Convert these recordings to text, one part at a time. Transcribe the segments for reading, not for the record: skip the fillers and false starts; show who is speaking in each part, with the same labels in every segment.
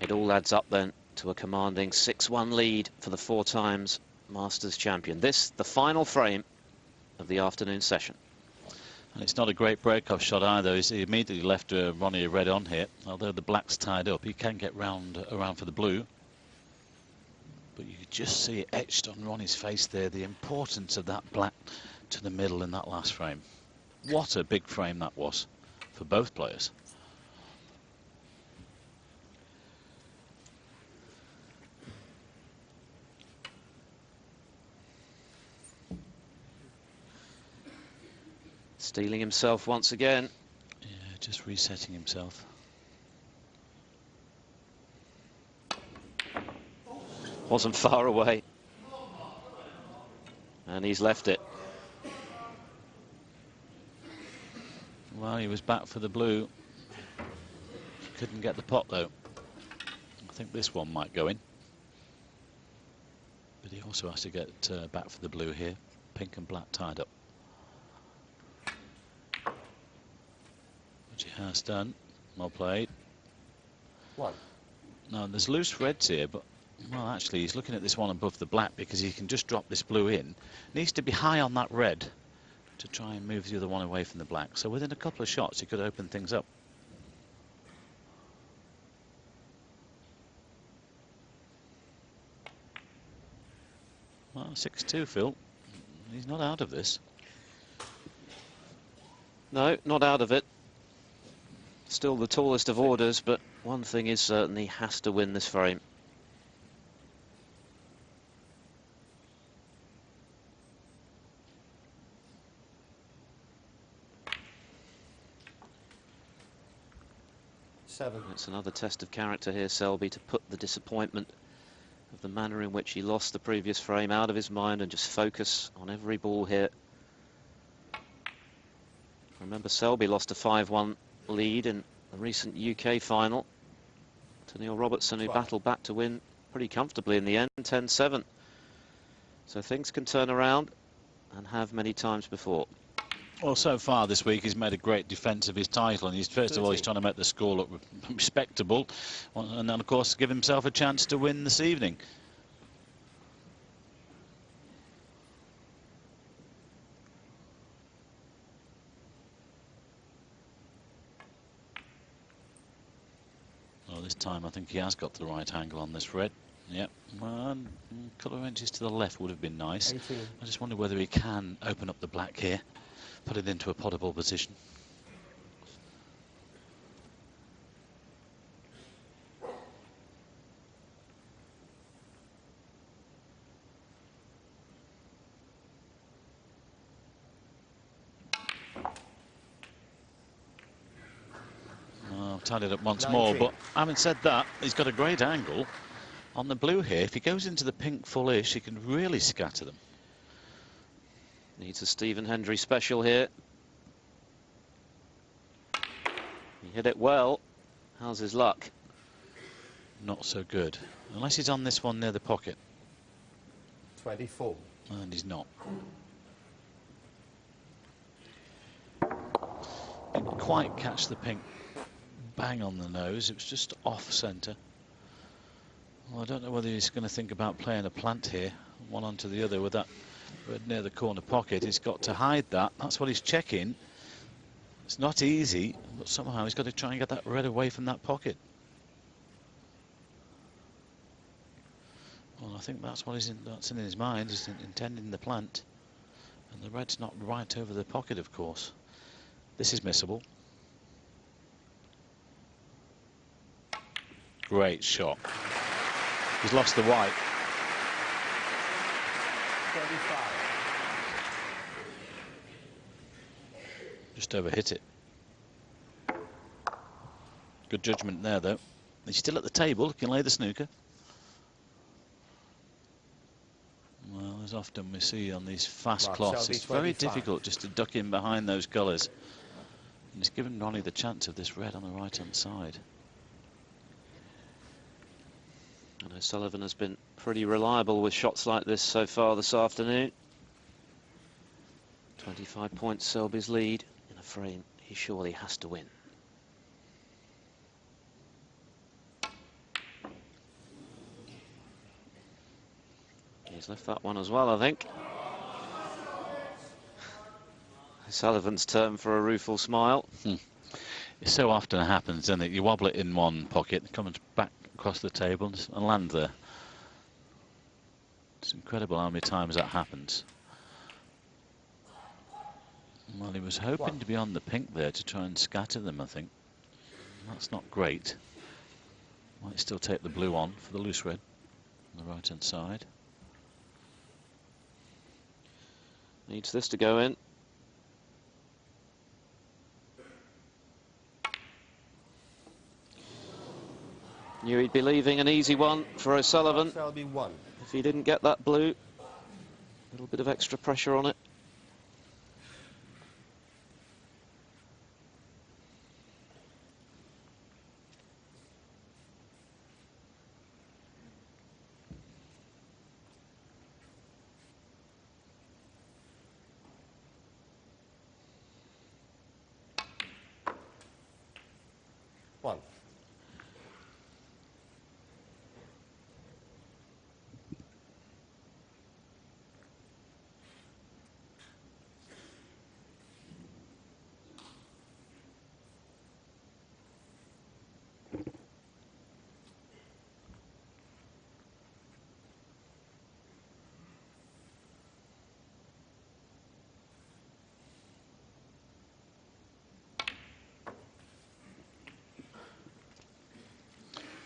Speaker 1: It all adds up then to a commanding 6-1 lead for the 4 times Masters champion. This, the final frame of the afternoon session.
Speaker 2: And it's not a great break-off shot either. He immediately left Ronnie red on here. Although the black's tied up, he can get around for the blue. But you could just see it etched on Ronnie's face there, the importance of that black to the middle in that last frame. What a big frame that was for both players.
Speaker 1: Stealing himself once again.
Speaker 2: Yeah, just resetting himself.
Speaker 1: Wasn't far away. And he's left it.
Speaker 2: Well, he was back for the blue. Couldn't get the pot, though. I think this one might go in. But he also has to get back for the blue here. Pink and black tied up. Which he has done. Well played.
Speaker 3: One.
Speaker 2: Now, there's loose reds here, but, well, actually, he's looking at this one above the black because he can just drop this blue in. Needs to be high on that red to try and move the other one away from the black. So within a couple of shots, he could open things up. Well, 6-2, Phil. He's not out of this.
Speaker 1: No, not out of it. Still the tallest of orders, but one thing is certain, he has to win this frame. It's another test of character here, Selby, to put the disappointment of the manner in which he lost the previous frame out of his mind and just focus on every ball here. Remember, Selby lost a 5-1 lead in the recent UK final to Neil Robertson, who battled back to win pretty comfortably in the end, 10-7. So things can turn around, and have many times before.
Speaker 2: Well, so far this week he's made a great defence of his title, and first of all he's trying to make the score look respectable, and then of course give himself a chance to win this evening. Well, this time I think he has got the right angle on this red. Yep, one couple of inches to the left would have been nice.
Speaker 3: 18.
Speaker 2: I just wonder whether he can open up the black here, put it into a potable position. I've tied it up once more, but having said that, he's got a great angle on the blue here. If he goes into the pink fullish, he can really scatter them.
Speaker 1: Needs a Stephen Hendry special here. He hit it well. How's his luck?
Speaker 2: Not so good. Unless he's on this one near the pocket.
Speaker 3: 24.
Speaker 2: And he's not. Didn't quite catch the pink bang on the nose. It was just off centre. Well, I don't know whether he's going to think about playing a plant here, one onto the other with that red near the corner pocket. He's got to hide that. That's what he's checking. It's not easy, but somehow he's got to try and get that red away from that pocket. Well, I think that's what that's in his mind, is intending the plant. And the red's not right over the pocket, of course. This is missable. Great shot. He's lost the white.
Speaker 3: 35.
Speaker 2: Just overhit it. Good judgment there, though. He's still at the table. He can lay the snooker. Well, as often we see on these fast cloths, it's very difficult just to duck in behind those colours. And he's given Ronnie the chance of this red on the right-hand side.
Speaker 1: I know Sullivan has been pretty reliable with shots like this so far this afternoon. 25 points Selby's lead in a frame he surely has to win. He's left that one as well, I think. Sullivan's turn for a rueful smile.
Speaker 2: It so often happens, doesn't it? You wobble it in one pocket, it comes back across the table and lands there. It's incredible how many times that happens. Well, he was hoping to be on the pink there to try and scatter them, I think. That's not great. Might still take the blue on for the loose red on the right-hand side.
Speaker 1: Needs this to go in. Knew he'd be leaving an easy one for O'Sullivan.
Speaker 3: Selby 1.
Speaker 1: If he didn't get that blue, a little bit of extra pressure on it.
Speaker 3: One.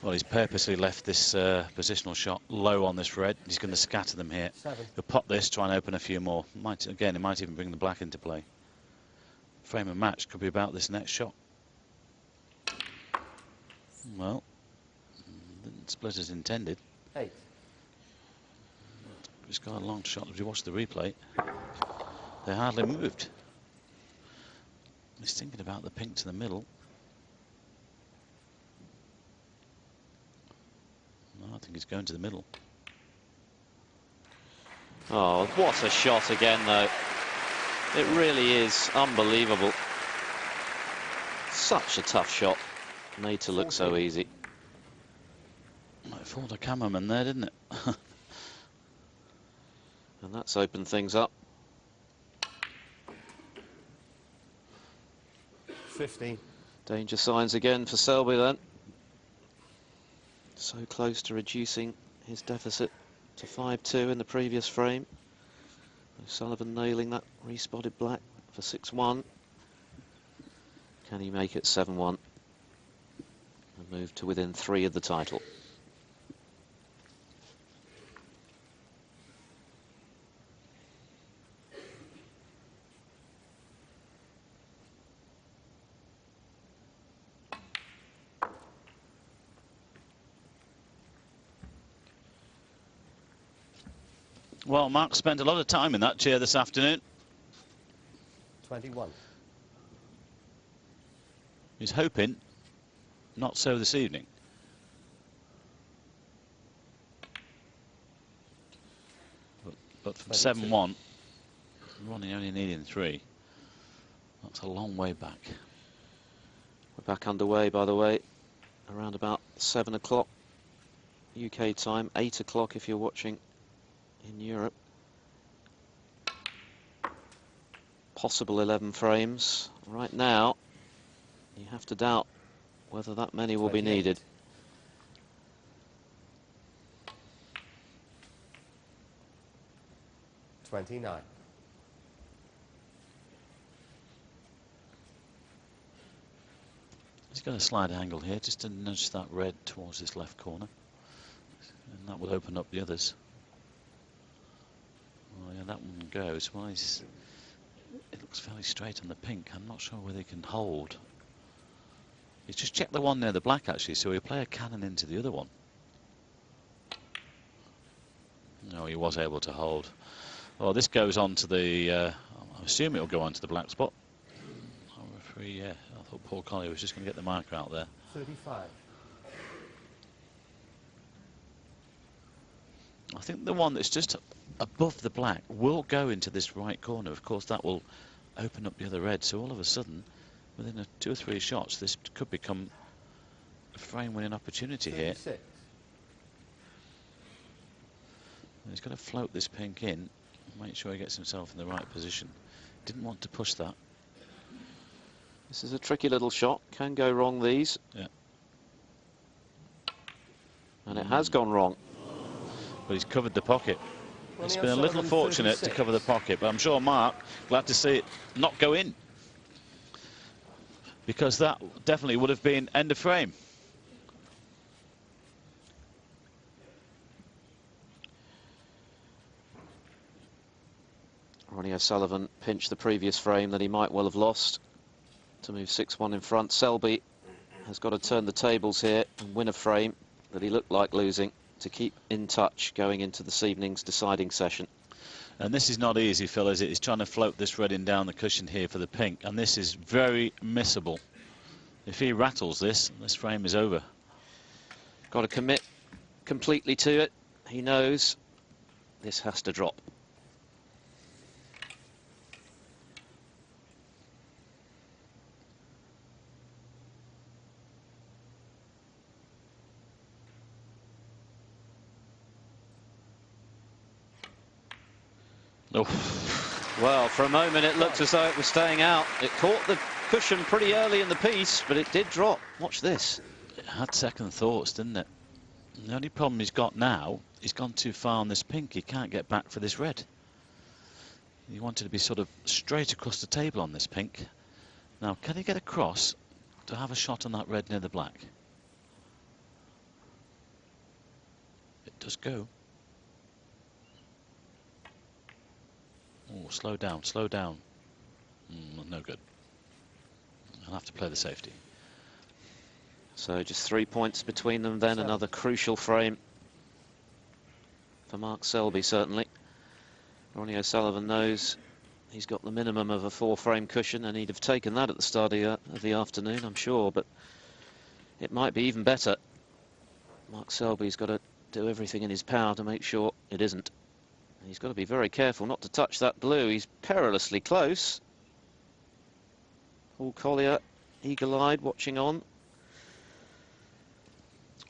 Speaker 2: Well, he's purposely left this positional shot low on this red. He's going to scatter them here.
Speaker 3: 7.
Speaker 2: He'll pop this, try and open a few more. Again, he might even bring the black into play. Frame and match could be about this next shot. Well, didn't split as intended.
Speaker 3: 8.
Speaker 2: He's got a long shot. If you watch the replay, they hardly moved. He's thinking about the pink to the middle. No, I think he's going to the middle.
Speaker 1: Oh, what a shot again, though. It really is unbelievable. Such a tough shot. Made to look so easy.
Speaker 2: Might fooled a cameraman there, didn't it?
Speaker 1: And that's opened things up.
Speaker 3: 15.
Speaker 1: Danger signs again for Selby then. So close to reducing his deficit to 5-2 in the previous frame. Sullivan nailing that respotted black for 6-1. Can he make it 7-1 and move to within 3 of the title?
Speaker 2: Well, Mark spent a lot of time in that chair this afternoon.
Speaker 3: 21.
Speaker 2: He's hoping not so this evening. But from 7-1, Ronnie only needing 3. That's a long way back.
Speaker 1: We're back underway, by the way, around about 7 o'clock UK time, 8 o'clock if you're watching in Europe. Possible 11 frames. Right now, you have to doubt whether that many will be
Speaker 3: 28.
Speaker 1: needed.
Speaker 3: $29.
Speaker 2: He's got a slight angle here just to nudge that red towards this left corner. And that will open up the others. Oh yeah, that one goes. Well, it looks fairly straight on the pink. I'm not sure whether he can hold. He's just checked the one near the black, actually, so he'll play a cannon into the other one. No, he was able to hold. Well, this goes on to the... I assume it'll go on to the black spot. Oh, referee, yeah. I thought Paul Colley was just going to get the marker out there.
Speaker 3: 35.
Speaker 2: I think the one that's just above the black will go into this right corner. Of course, that will open up the other red. So all of a sudden, within 2 or 3 shots, this could become a frame-winning opportunity
Speaker 3: 36.
Speaker 2: here. He's got to float this pink in, make sure he gets himself in the right position. Didn't want to push that.
Speaker 1: This is a tricky little shot. Can go wrong, these.
Speaker 2: Yeah.
Speaker 1: And it has gone wrong.
Speaker 2: But he's covered the pocket. It's been a little fortunate to cover the pocket, but I'm sure Mark, glad to see it not go in. Because that definitely would have been end of frame.
Speaker 1: Ronnie O'Sullivan pinched the previous frame that he might well have lost to move 6-1 in front. Selby has got to turn the tables here and win a frame that he looked like losing to keep in touch going into this evening's deciding session.
Speaker 2: And this is not easy, Phil, is it? He's trying to float this red in down the cushion here for the pink, and this is very missable. If he rattles this frame is over.
Speaker 1: Got to commit completely to it. He knows this has to drop.
Speaker 2: Oh.
Speaker 1: Well, for a moment it looked as though it was staying out. It caught the cushion pretty early in the piece, but it did drop. Watch this.
Speaker 2: It had second thoughts, didn't it? The only problem he's got now, he's gone too far on this pink. He can't get back for this red. He wanted to be sort of straight across the table on this pink. Now, can he get across to have a shot on that red near the black? It does go. Oh, slow down, slow down. No good. I'll have to play the safety.
Speaker 1: So just 3 points between them then. Another crucial frame for Mark Selby, certainly. Ronnie O'Sullivan knows he's got the minimum of a 4-frame cushion, and he'd have taken that at the start of the afternoon, I'm sure, but it might be even better. Mark Selby's got to do everything in his power to make sure it isn't. He's got to be very careful not to touch that blue. He's perilously close. Paul Collier, eagle-eyed, watching on.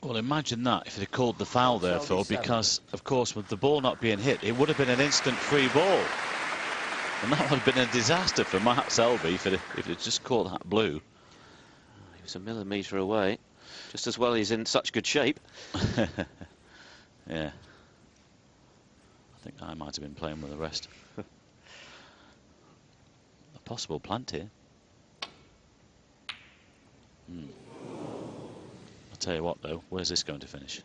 Speaker 2: Well, imagine that if it had called the foul there, Phil, because, of course, with the ball not being hit, it would have been an instant free ball. And that would have been a disaster for Mark Selby if it had just caught that blue.
Speaker 1: He was a millimetre away. Just as well he's in such good shape.
Speaker 2: Yeah. I think I might have been playing with the rest. A possible plant here. I'll tell you what, though, where's this going to finish?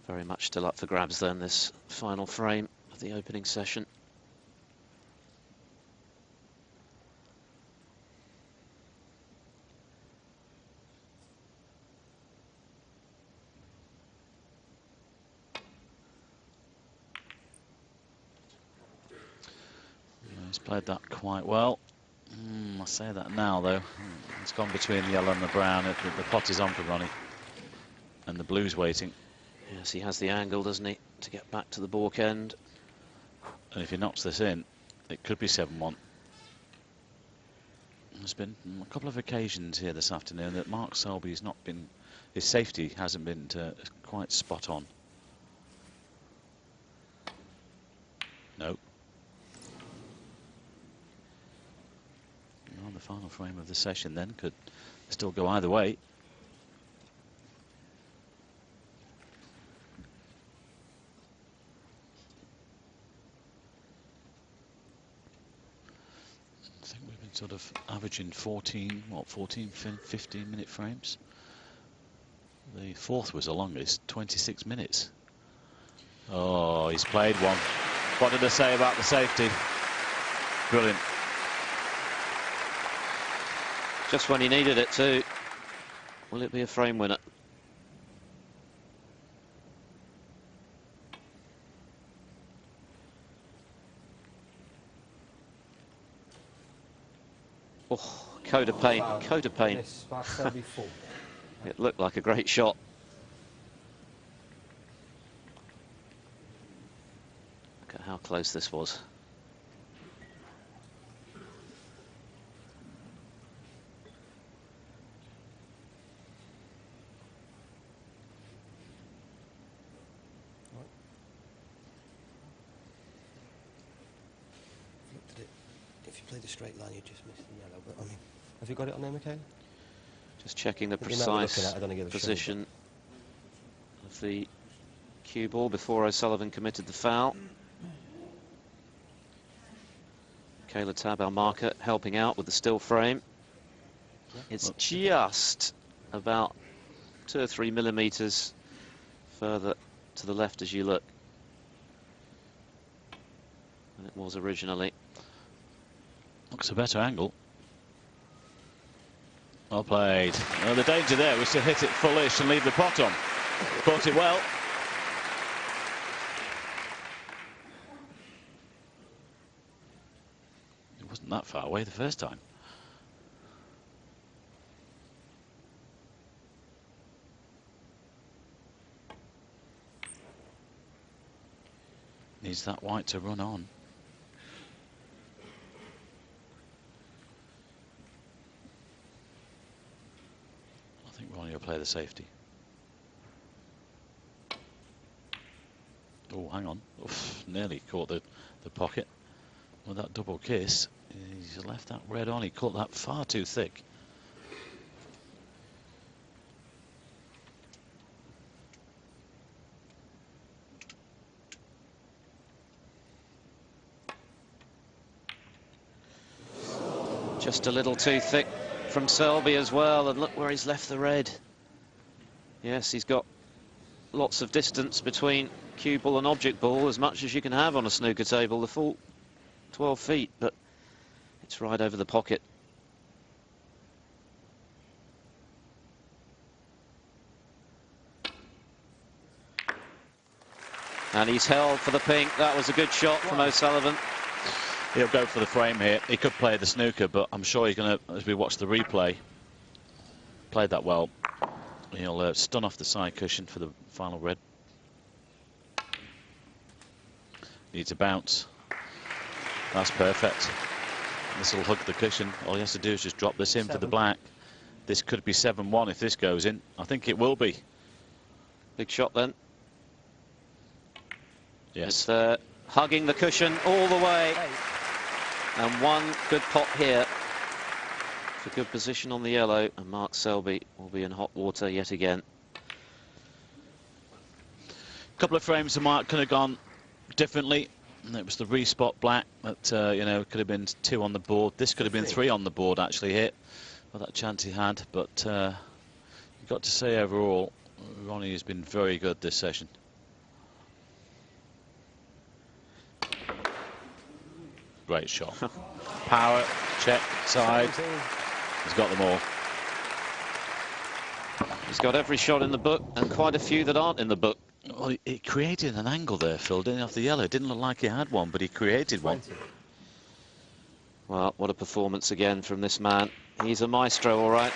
Speaker 1: Very much still up for grabs then, this final frame of the opening session.
Speaker 2: He's played that quite well. I say that now, though. It's gone between the yellow and the brown. The pot is on for Ronnie. And the blue's waiting.
Speaker 1: Yes, he has the angle, doesn't he, to get back to the balk end.
Speaker 2: And if he knocks this in, it could be 7-1. There's been a couple of occasions here this afternoon that Mark Selby's not been... His safety hasn't been quite spot on. No. Well, the final frame of the session then could still go either way. I think we've been sort of averaging 14, 15 minute frames. The fourth was the longest, 26 minutes. Oh, he's played one. What did I say about the safety? Brilliant.
Speaker 1: Just when he needed it too. Will it be a frame winner? Oh, coat of paint, coat of paint. It looked like a great shot. Look at how close this was.
Speaker 3: played a straight line, you just missed the yellow. But I mean, have you got it on there, Michaela?
Speaker 1: Just checking the
Speaker 3: The amount we're looking
Speaker 1: precise
Speaker 3: at, I don't think it'll show,
Speaker 1: position of the cue ball before O'Sullivan committed the foul. Kayla Tab, our marker, helping out with the still frame. It's just about 2 or 3 millimetres further to the left as you look than it was originally.
Speaker 2: Looks a better angle. Well played. Well, the danger there was to hit it fullish and leave the pot on. Caught it well. It wasn't that far away the first time. Needs that white to run on. I think Ronnie will play the safety. Oh, hang on. Oof, nearly caught the pocket with that double kiss. He's left that red on. He caught that far too thick.
Speaker 1: Just a little too thick from Selby as well, and look where he's left the red. Yes, he's got lots of distance between cue ball and object ball, as much as you can have on a snooker table, the full 12 feet, but it's right over the pocket. And he's held for the pink. That was a good shot from O'Sullivan.
Speaker 2: He'll go for the frame here. He could play the snooker, but I'm sure he's going to, as we watch the replay, played that well. He'll stun off the side cushion for the final red. Needs a bounce. That's perfect. This will hug the cushion. All he has to do is just drop this in for the black. This could be 7-1 if this goes in. I think it will be.
Speaker 1: Big shot then.
Speaker 2: Yes.
Speaker 1: It's hugging the cushion all the way. And one good pot here. It's a good position on the yellow, and Mark Selby will be in hot water yet again.
Speaker 2: A couple of frames the mark could have gone differently. And it was the respot black that, you know, could have been 2 on the board. This could have been 3 on the board, actually, hit. Well, that chance he had. But you've got to say, overall, Ronnie has been very good this session. Great shot. Power, check, side. He's got them all.
Speaker 1: He's got every shot in the book, and quite a few that aren't in the book.
Speaker 2: Well, he created an angle there, Phil, didn't he, off the yellow? It didn't look like he had one, but he created one.
Speaker 1: Well, what a performance again from this man. He's a maestro, all right.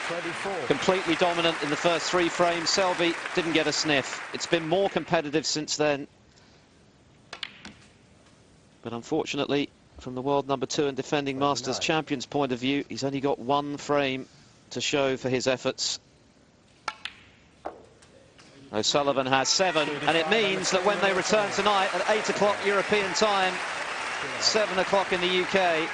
Speaker 3: 24.
Speaker 1: Completely dominant in the first 3 frames. Selby didn't get a sniff. It's been more competitive since then. But unfortunately, from the world #2 and defending Masters champions point of view, he's only got 1 frame to show for his efforts. O'Sullivan has 7, and it means that when they return tonight at 8 o'clock European time, 7 o'clock in the UK,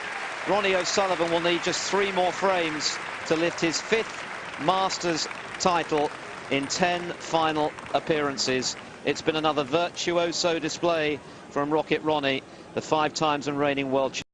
Speaker 1: Ronnie O'Sullivan will need just 3 more frames to lift his 5th Masters title in 10 final appearances. It's been another virtuoso display from Rocket Ronnie, the 5 times and reigning world champion.